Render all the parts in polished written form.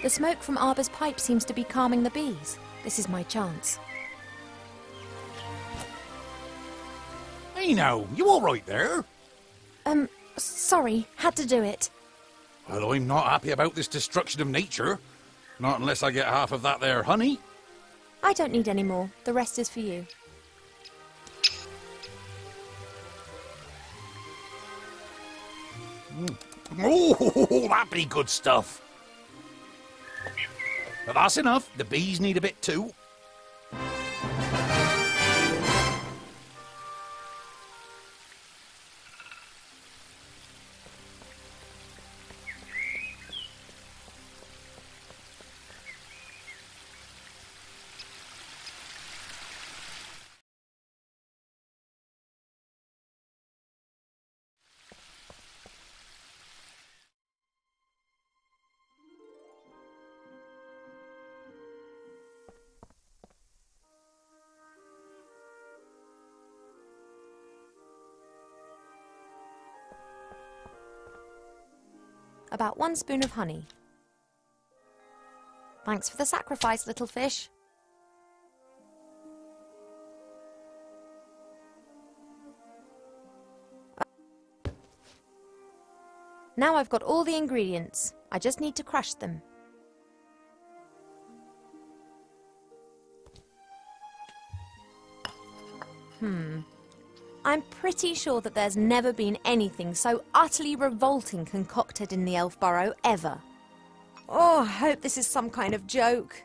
The smoke from Arbor's pipe seems to be calming the bees. This is my chance. Hey now, you all right there? Sorry, had to do it. Well, I'm not happy about this destruction of nature. Not unless I get half of that there honey. I don't need any more. The rest is for you. Oh, that be good stuff. But that's enough. The bees need a bit too. About 1 spoon of honey. Thanks for the sacrifice, little fish. Now I've got all the ingredients. I just need to crush them. I'm pretty sure that there's never been anything so utterly revolting concocted in the elf burrow ever. Oh, I hope this is some kind of joke.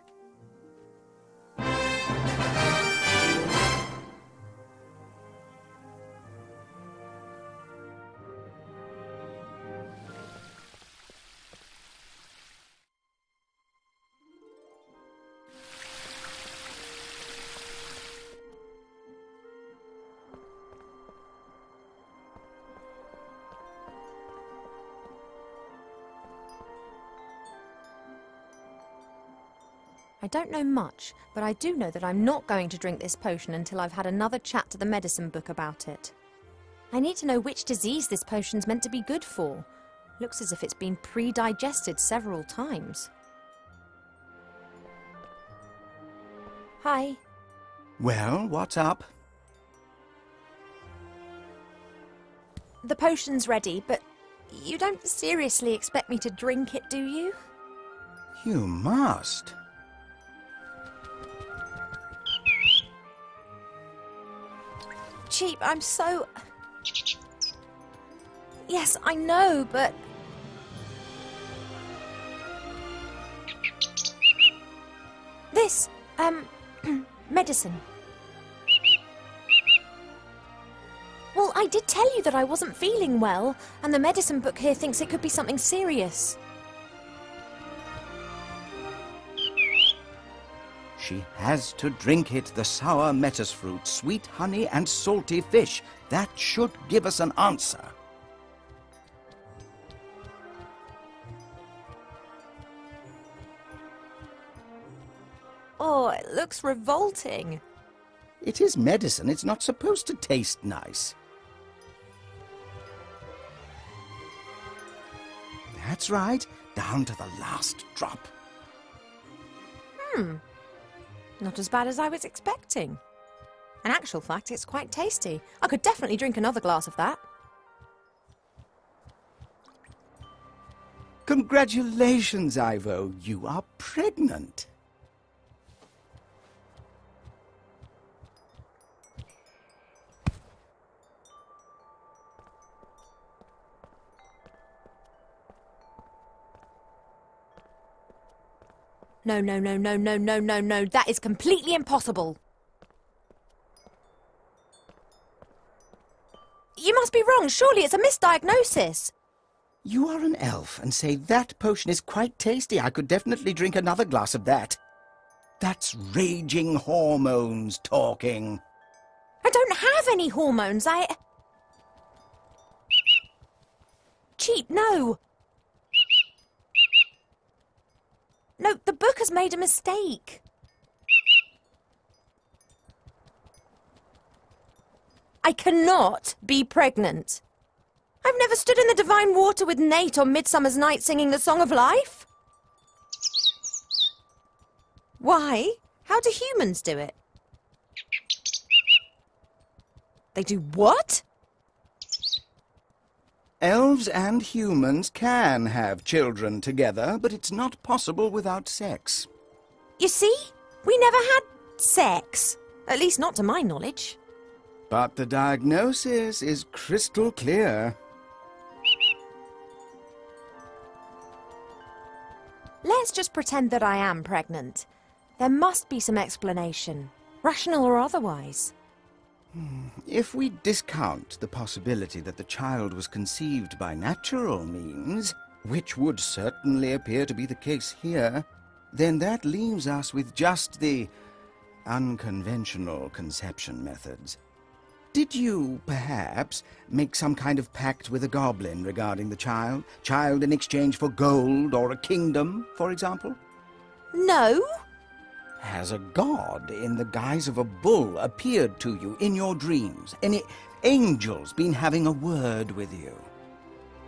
I don't know much, but I do know that I'm not going to drink this potion until I've had another chat to the medicine book about it. I need to know which disease this potion's meant to be good for. Looks as if it's been pre-digested several times. Hi. Well, what's up? The potion's ready, but you don't seriously expect me to drink it, do you? You must. Cheap, I'm so... Yes, I know, but... This, medicine. Well, I did tell you that I wasn't feeling well, and the medicine book here thinks it could be something serious. She has to drink it, the sour metis fruit, sweet honey and salty fish. That should give us an answer. Oh, it looks revolting. It is medicine. It's not supposed to taste nice. That's right. Down to the last drop. Not as bad as I was expecting. In actual fact, it's quite tasty. I could definitely drink another glass of that. Congratulations, Ivo. You are pregnant. No, no, no, no, no, no, no, no. That is completely impossible. You must be wrong. Surely it's a misdiagnosis. You are an elf and say that potion is quite tasty. I could definitely drink another glass of that. That's raging hormones talking. I don't have any hormones. Cheap, no. No, the book has made a mistake. I cannot be pregnant. I've never stood in the divine water with Nate on Midsummer's Night singing the Song of Life. Why? How do humans do it? They do what? Elves and humans can have children together, but it's not possible without sex. You see? We never had sex. At least not to my knowledge. But the diagnosis is crystal clear. Let's just pretend that I am pregnant. There must be some explanation, rational or otherwise. If we discount the possibility that the child was conceived by natural means, which would certainly appear to be the case here, then that leaves us with just the unconventional conception methods. Did you, perhaps, make some kind of pact with a goblin regarding the child? Child in exchange for gold or a kingdom, for example? No. Has a god in the guise of a bull appeared to you in your dreams? Any angels been having a word with you?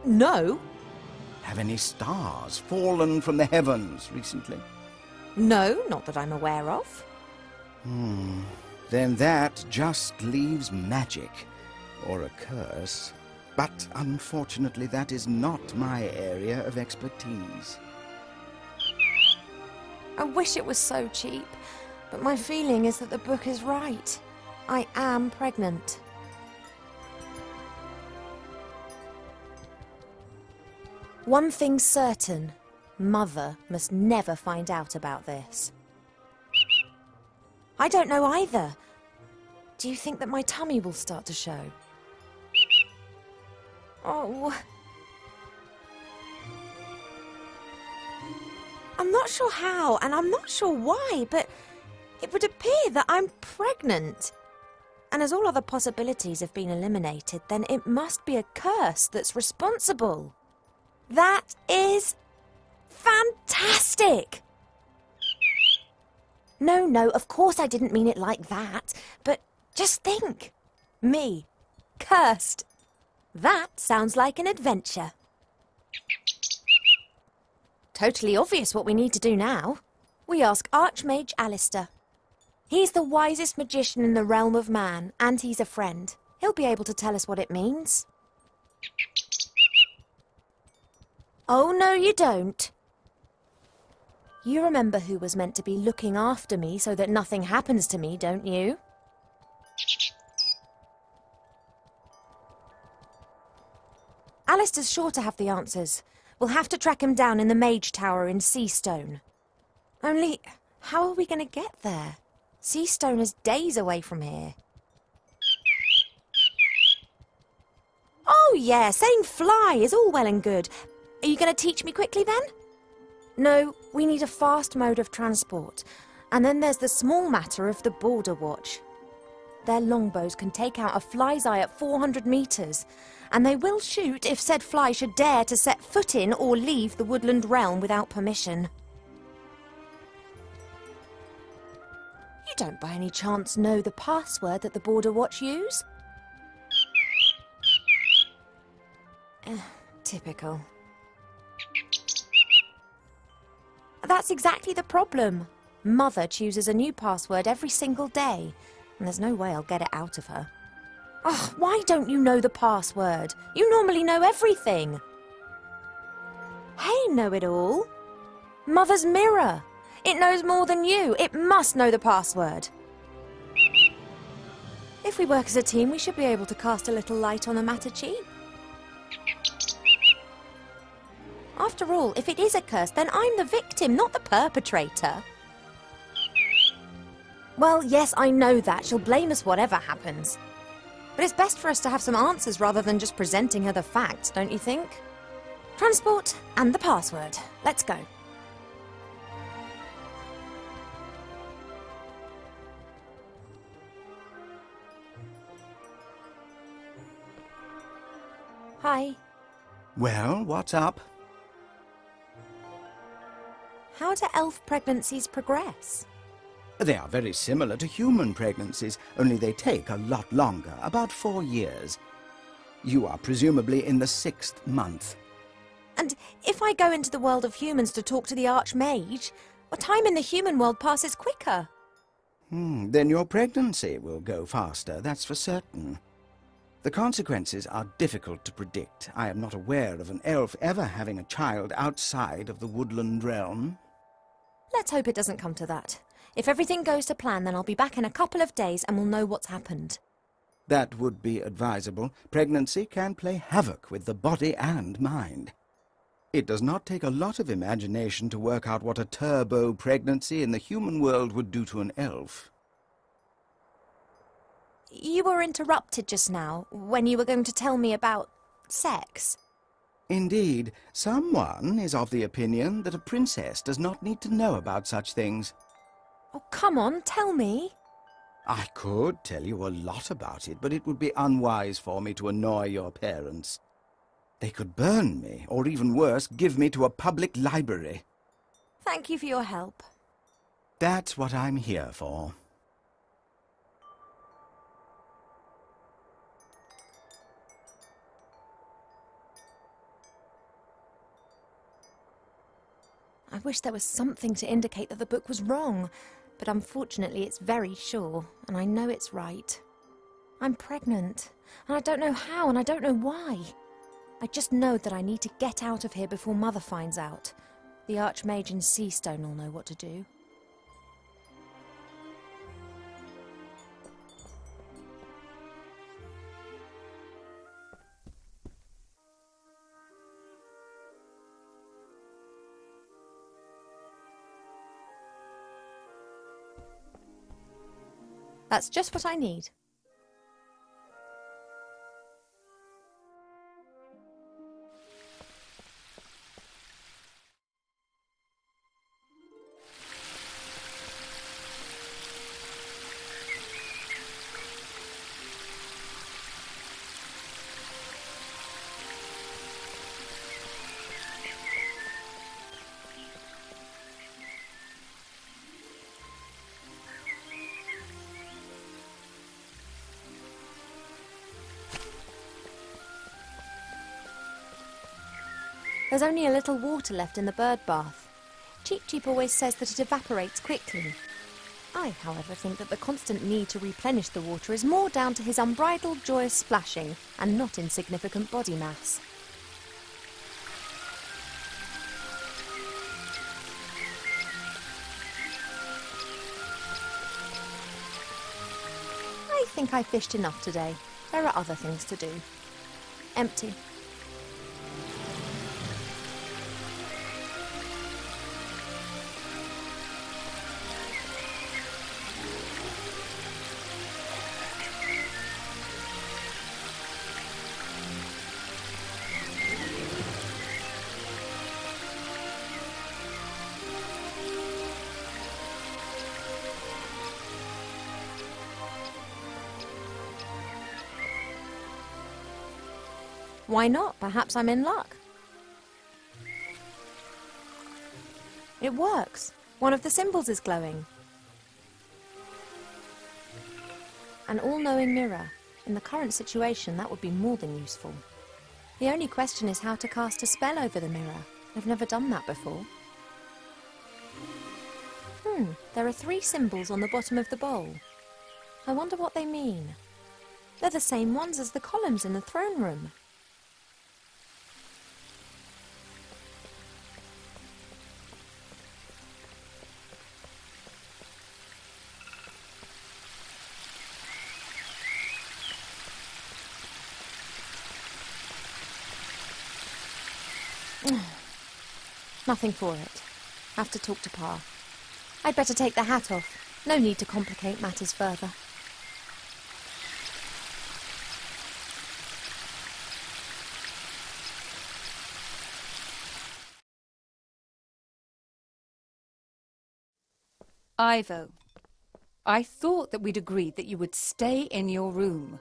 No. Have any stars fallen from the heavens recently? No, not that I'm aware of. Then that just leaves magic, or a curse. But unfortunately, that is not my area of expertise. I wish it was so cheap, but my feeling is that the book is right. I am pregnant. One thing's certain. Mother must never find out about this. I don't know either. Do you think that my tummy will start to show? Oh. I'm not sure how, and I'm not sure why, but it would appear that I'm pregnant. And as all other possibilities have been eliminated, then it must be a curse that's responsible. That is fantastic! No, of course I didn't mean it like that, but just think. Me, cursed. That sounds like an adventure. Totally obvious what we need to do now. We ask Archmage Alistair. He's the wisest magician in the realm of man, and he's a friend. He'll be able to tell us what it means. Oh, no, you don't. You remember who was meant to be looking after me so that nothing happens to me, don't you? Alistair's sure to have the answers. We'll have to track him down in the Mage Tower in Seastone. Only, how are we going to get there? Seastone is days away from here. Oh yeah, saying fly is all well and good. Are you going to teach me quickly then? No, we need a fast mode of transport. And then there's the small matter of the Border Watch. Their longbows can take out a fly's eye at 400 metres, and they will shoot if said fly should dare to set foot in or leave the woodland realm without permission. You don't by any chance know the password that the Border Watch use? Typical. That's exactly the problem. Mother chooses a new password every single day, and there's no way I'll get it out of her. Oh, why don't you know the password? You normally know everything. Hey, know-it-all. Mother's mirror. It knows more than you. It must know the password. If we work as a team, we should be able to cast a little light on the matter cheap. After all, if it is a curse, then I'm the victim, not the perpetrator. Well, yes, I know that. She'll blame us whatever happens. But it's best for us to have some answers rather than just presenting her the facts, don't you think? Transport and the password. Let's go. Hi. Well, what's up? How do elf pregnancies progress? They are very similar to human pregnancies, only they take a lot longer, about 4 years. You are presumably in the 6th month. And if I go into the world of humans to talk to the Archmage, Well, time in the human world passes quicker. Then your pregnancy will go faster, that's for certain. The consequences are difficult to predict. I am not aware of an elf ever having a child outside of the woodland realm. Let's hope it doesn't come to that. If everything goes to plan, then I'll be back in a couple of days and we'll know what's happened. That would be advisable. Pregnancy can play havoc with the body and mind. It does not take a lot of imagination to work out what a turbo pregnancy in the human world would do to an elf. You were interrupted just now when you were going to tell me about sex. Indeed, someone is of the opinion that a princess does not need to know about such things. Oh, come on, tell me. I could tell you a lot about it, but it would be unwise for me to annoy your parents. They could burn me, or even worse, give me to a public library. Thank you for your help. That's what I'm here for. I wish there was something to indicate that the book was wrong, but unfortunately it's very sure, and I know it's right. I'm pregnant, and I don't know how, and I don't know why. I just know that I need to get out of here before Mother finds out. The Archmage and Seastone will know what to do. That's just what I need. There's only a little water left in the bird bath. Cheep Cheep always says that it evaporates quickly. I, however, think that the constant need to replenish the water is more down to his unbridled joyous splashing and not insignificant body mass. I think I fished enough today. There are other things to do. Empty. Why not? Perhaps I'm in luck. It works. One of the symbols is glowing. An all-knowing mirror. In the current situation, that would be more than useful. The only question is how to cast a spell over the mirror. I've never done that before. There are 3 symbols on the bottom of the bowl. I wonder what they mean. They're the same ones as the columns in the throne room. Nothing for it. Have to talk to Pa. I'd better take the hat off. No need to complicate matters further. Ivo, I thought that we'd agreed that you would stay in your room.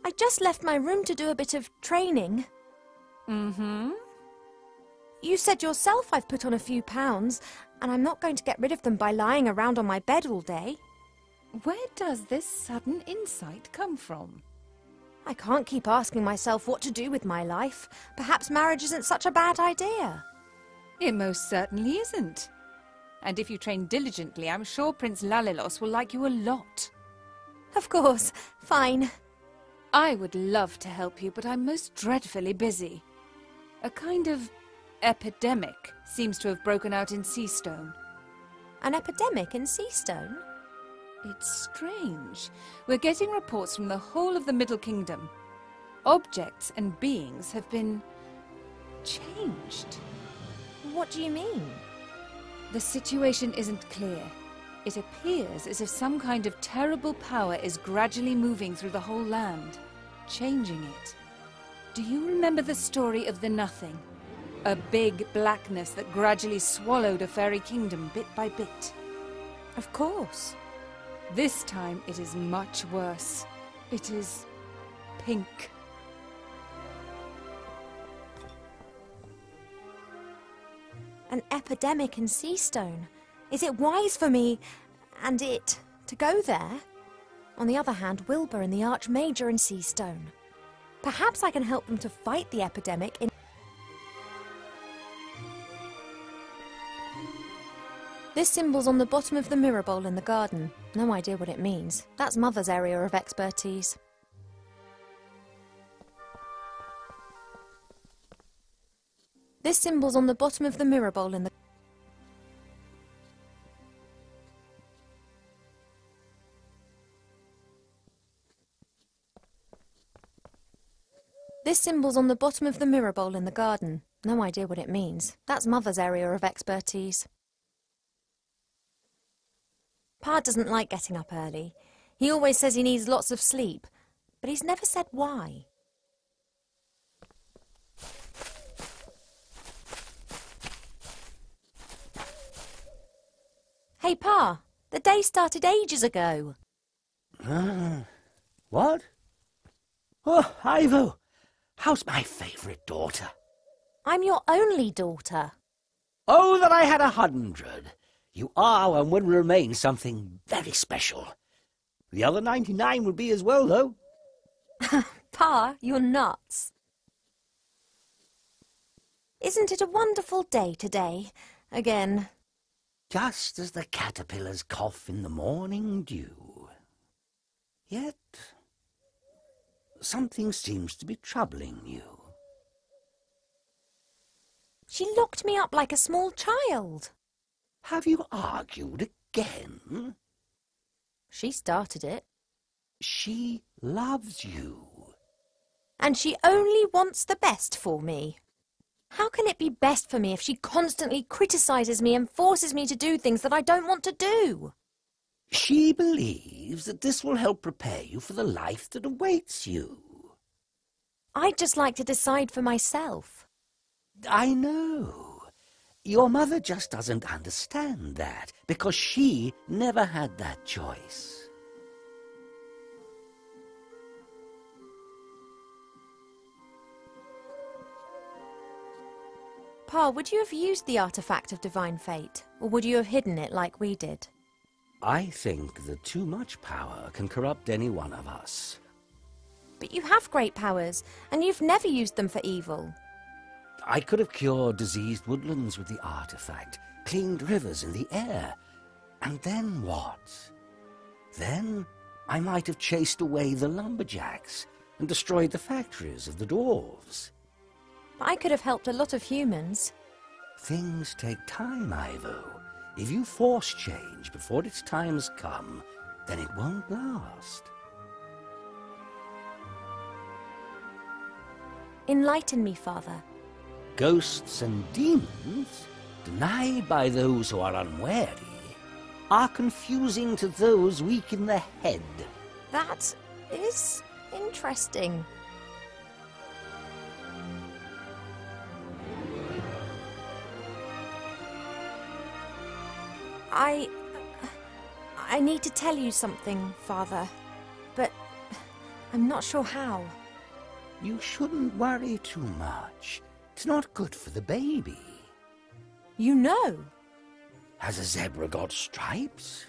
I just left my room to do a bit of training. Mm-hmm. You said yourself I've put on a few pounds, and I'm not going to get rid of them by lying around on my bed all day. Where does this sudden insight come from? I can't keep asking myself what to do with my life. Perhaps marriage isn't such a bad idea. It most certainly isn't. And if you train diligently, I'm sure Prince Lalilos will like you a lot. Of course. Fine. I would love to help you, but I'm most dreadfully busy. A kind of epidemic seems to have broken out in Seastone. An epidemic in Seastone? It's strange. We're getting reports from the whole of the Middle Kingdom. Objects and beings have been changed. What do you mean? The situation isn't clear. It appears as if some kind of terrible power is gradually moving through the whole land, changing it. Do you remember the story of the Nothing? A big blackness that gradually swallowed a fairy kingdom bit by bit. Of course. This time it is much worse. It is pink. An epidemic in Seastone. Is it wise for me and it to go there? On the other hand, Wilbur and the Archmajor in Seastone. Perhaps I can help them to fight the epidemic in... This symbol's on the bottom of the mirror bowl in the garden. No idea what it means. That's Mother's area of expertise. This symbol's on the bottom of the mirror bowl in the... This symbol's on the bottom of the mirror bowl in the garden. No idea what it means. That's Mother's area of expertise. Pa doesn't like getting up early. He always says he needs lots of sleep, but he's never said why. Hey, Pa, the day started ages ago. What? Oh, Ivo, how's my favourite daughter? I'm your only daughter. Oh, that I had 100. You are and will remain something very special. The other 99 will be as well, though. Pa, you're nuts. Isn't it a wonderful day today? Again. Just as the caterpillars cough in the morning dew. Yet, something seems to be troubling you. She locked me up like a small child. Have you argued again? She started it. She loves you. And she only wants the best for me. How can it be best for me if she constantly criticises me and forces me to do things that I don't want to do? She believes that this will help prepare you for the life that awaits you. I'd just like to decide for myself. I know. Your mother just doesn't understand that, because she never had that choice. Pa, would you have used the artifact of divine fate, or would you have hidden it like we did? I think that too much power can corrupt any one of us. But you have great powers, and you've never used them for evil. I could have cured diseased woodlands with the artifact, cleaned rivers in the air. And then what? Then I might have chased away the lumberjacks and destroyed the factories of the dwarves. I could have helped a lot of humans. Things take time, Ivo. If you force change before its time's come, then it won't last. Enlighten me, Father. Ghosts and demons, denied by those who are unwary, are confusing to those weak in the head. That is interesting. I need to tell you something, Father, but I'm not sure how. You shouldn't worry too much. It's not good for the baby. You know. Has a zebra got stripes?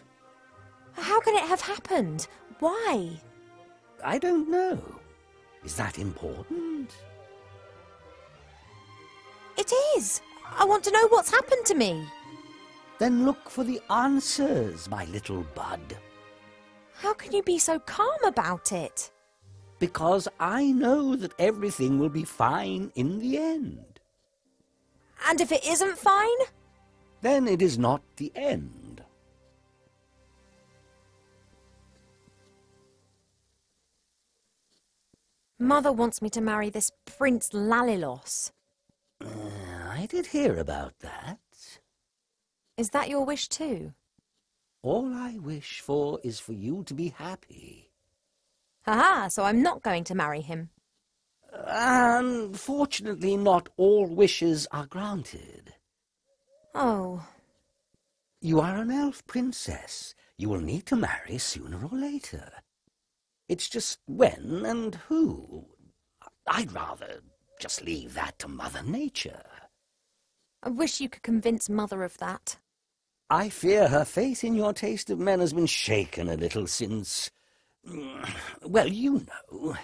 How can it have happened? Why? I don't know. Is that important? It is! I want to know what's happened to me. Then look for the answers, my little bud. How can you be so calm about it? Because I know that everything will be fine in the end. And if it isn't fine? Then it is not the end. Mother wants me to marry this Prince Lalilos. I did hear about that. Is that your wish too? All I wish for is for you to be happy. Haha, so I'm not going to marry him. Unfortunately, not all wishes are granted. Oh. You are an elf princess. You will need to marry sooner or later. It's just when and who. I'd rather just leave that to Mother Nature. I wish you could convince Mother of that. I fear her faith in your taste of men has been shaken a little since... Well, you know.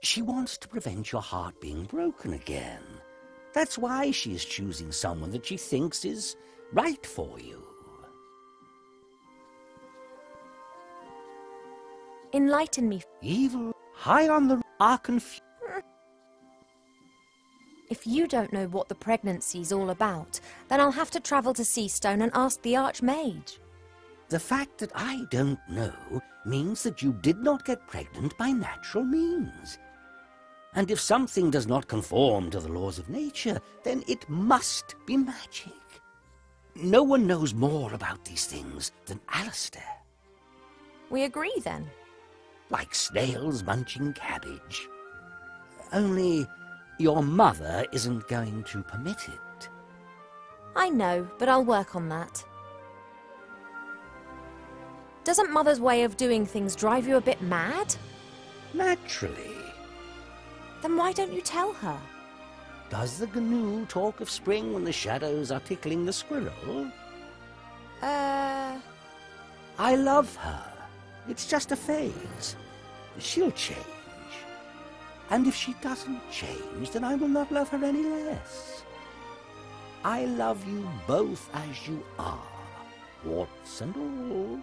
She wants to prevent your heart being broken again. That's why she is choosing someone that she thinks is right for you. Enlighten me. Evil, high on the are confused. If you don't know what the pregnancy's all about, then I'll have to travel to Seastone and ask the Archmage. The fact that I don't know means that you did not get pregnant by natural means. And if something does not conform to the laws of nature, then it must be magic. No one knows more about these things than Alistair. We agree then. Like snails munching cabbage. Only your mother isn't going to permit it. I know, but I'll work on that. Doesn't Mother's way of doing things drive you a bit mad? Naturally. Then why don't you tell her? Does the gnu talk of spring when the shadows are tickling the squirrel? I love her. It's just a phase. She'll change. And if she doesn't change, then I will not love her any less. I love you both as you are, warts and all.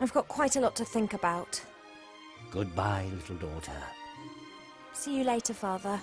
I've got quite a lot to think about. Goodbye, little daughter. See you later, Father.